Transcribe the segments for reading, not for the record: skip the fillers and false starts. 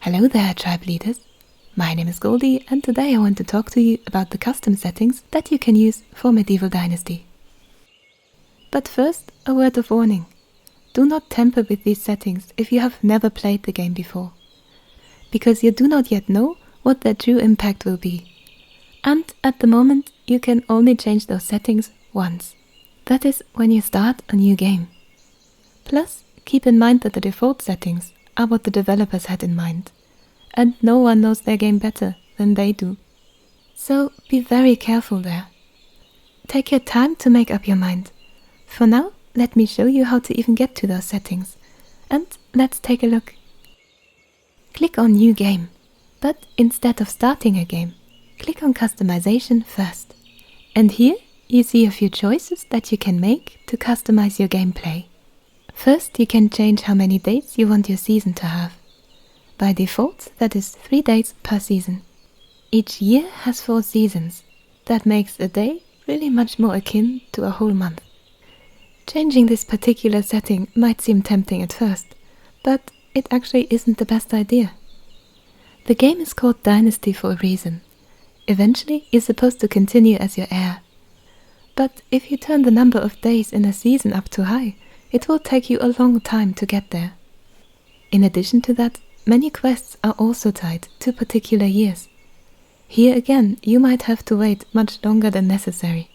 Hello there, tribe leaders. My name is Goldi, and today I want to talk to you about the custom settings that you can use for Medieval Dynasty. But first, a word of warning. Do not tamper with these settings if you have never played the game before, because you do not yet know what their true impact will be. And at the moment, you can only change those settings once. That is when you start a new game. Plus, keep in mind that the default settings are what the developers had in mind, and no one knows their game better than they do. So be very careful there. Take your time to make up your mind. For now, let me show you how to even get to those settings, and let's take a look. Click on New Game, but instead of starting a game, click on Customization first. And here you see a few choices that you can make to customize your gameplay. First, you can change how many days you want your season to have. By default, that is 3 days per season. Each year has 4 seasons. That makes a day really much more akin to a whole month. Changing this particular setting might seem tempting at first, but it actually isn't the best idea. The game is called Dynasty for a reason. Eventually, you're supposed to continue as your heir. But if you turn the number of days in a season up too high, it will take you a long time to get there. In addition to that, many quests are also tied to particular years. Here again, you might have to wait much longer than necessary.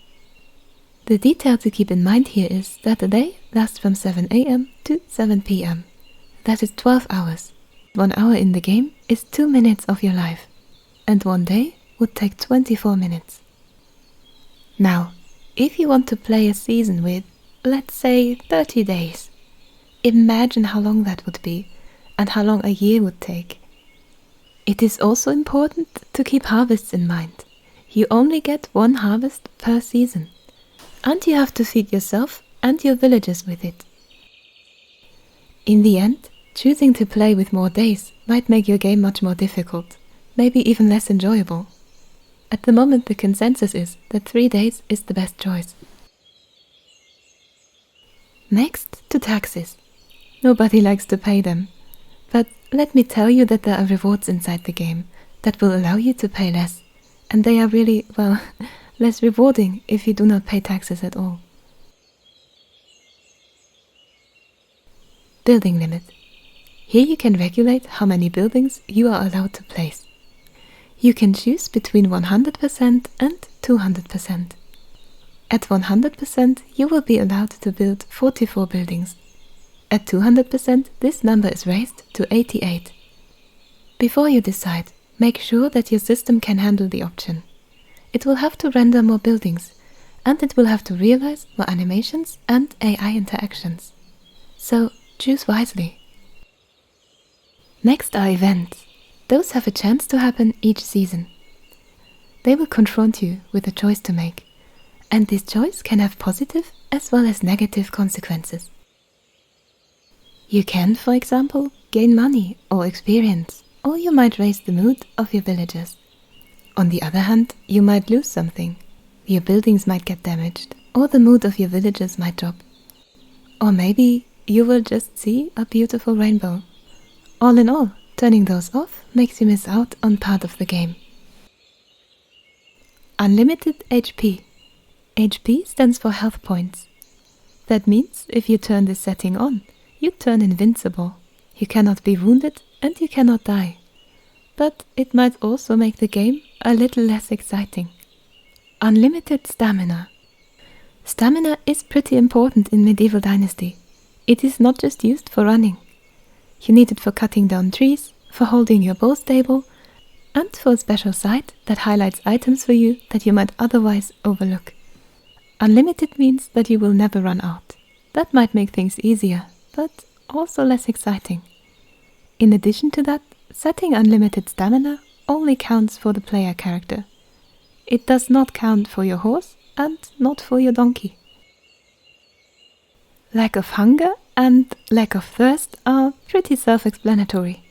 The detail to keep in mind here is that a day lasts from 7 AM to 7 PM. That is 12 hours. 1 hour in the game is 2 minutes of your life, and 1 day would take 24 minutes. Now, if you want to play a season with, let's say, 30 days, imagine how long that would be, and how long a year would take. It is also important to keep harvests in mind. You only get 1 harvest per season, and you have to feed yourself and your villagers with it. In the end, choosing to play with more days might make your game much more difficult, maybe even less enjoyable. At the moment, the consensus is that 3 days is the best choice. Next, to taxes. Nobody likes to pay them. But let me tell you that there are rewards inside the game that will allow you to pay less, and they are really, well, less rewarding if you do not pay taxes at all. Building limit. Here you can regulate how many buildings you are allowed to place. You can choose between 100% and 200%. At 100%, you will be allowed to build 44 buildings. At 200%, this number is raised to 88. Before you decide, make sure that your system can handle the option. It will have to render more buildings, and it will have to realize more animations and AI interactions. So, choose wisely. Next are events. Those have a chance to happen each season. They will confront you with a choice to make, and this choice can have positive as well as negative consequences. You can, for example, gain money or experience, or you might raise the mood of your villagers. On the other hand, you might lose something. Your buildings might get damaged, or the mood of your villagers might drop. Or maybe you will just see a beautiful rainbow. All in all, turning those off makes you miss out on part of the game. Unlimited HP. HP stands for health points. That means if you turn this setting on, you turn invincible. You cannot be wounded and you cannot die. But it might also make the game a little less exciting. Unlimited stamina. Stamina is pretty important in Medieval Dynasty. It is not just used for running. You need it for cutting down trees, for holding your bow stable, and for a special site that highlights items for you that you might otherwise overlook. Unlimited means that you will never run out. That might make things easier, but also less exciting. In addition to that, setting unlimited stamina only counts for the player character. It does not count for your horse and not for your donkey. Lack of hunger and lack of thirst are pretty self-explanatory.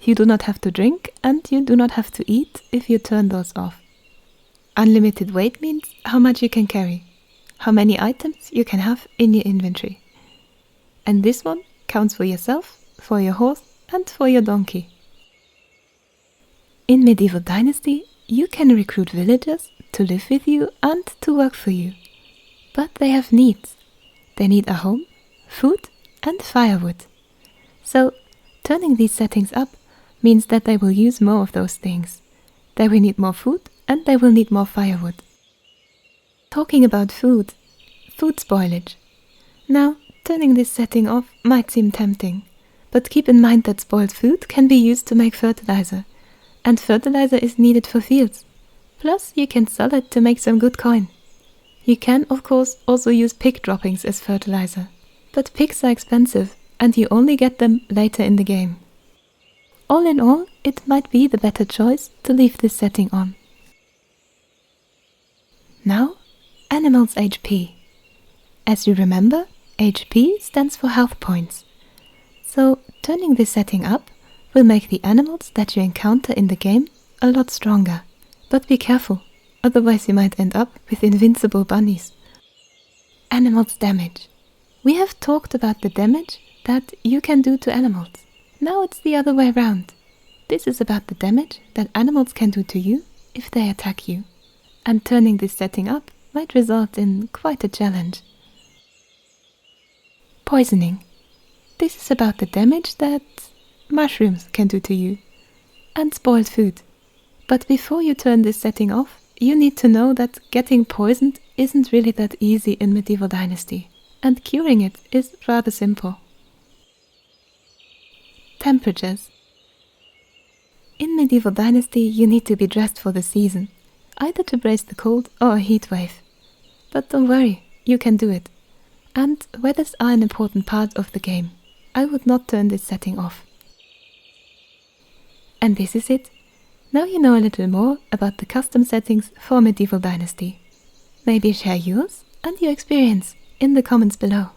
You do not have to drink and you do not have to eat if you turn those off. Unlimited weight means how much you can carry, how many items you can have in your inventory. And this one counts for yourself, for your horse, and for your donkey. In Medieval Dynasty, you can recruit villagers to live with you and to work for you. But they have needs. They need a home, food, and firewood. So, turning these settings up means that they will use more of those things. They will need more food and they will need more firewood. Talking about food spoilage. Now, turning this setting off might seem tempting, but keep in mind that spoiled food can be used to make fertilizer, and fertilizer is needed for fields. Plus, you can sell it to make some good coin. You can, of course, also use pig droppings as fertilizer, but pigs are expensive and you only get them later in the game. All in all, it might be the better choice to leave this setting on. Now, animals HP. As you remember, HP stands for health points. So, turning this setting up will make the animals that you encounter in the game a lot stronger. But be careful, otherwise you might end up with invincible bunnies. Animals damage. We have talked about the damage that you can do to animals. Now it's the other way around. This is about the damage that animals can do to you if they attack you. And turning this setting up might result in quite a challenge. Poisoning. This is about the damage that mushrooms can do to you. And spoiled food. But before you turn this setting off, you need to know that getting poisoned isn't really that easy in Medieval Dynasty, and curing it is rather simple. Temperatures. In Medieval Dynasty you need to be dressed for the season, either to brace the cold or a heat wave. But don't worry, you can do it. And weathers are an important part of the game. I would not turn this setting off. And this is it. Now you know a little more about the custom settings for Medieval Dynasty. Maybe share yours and your experience in the comments below.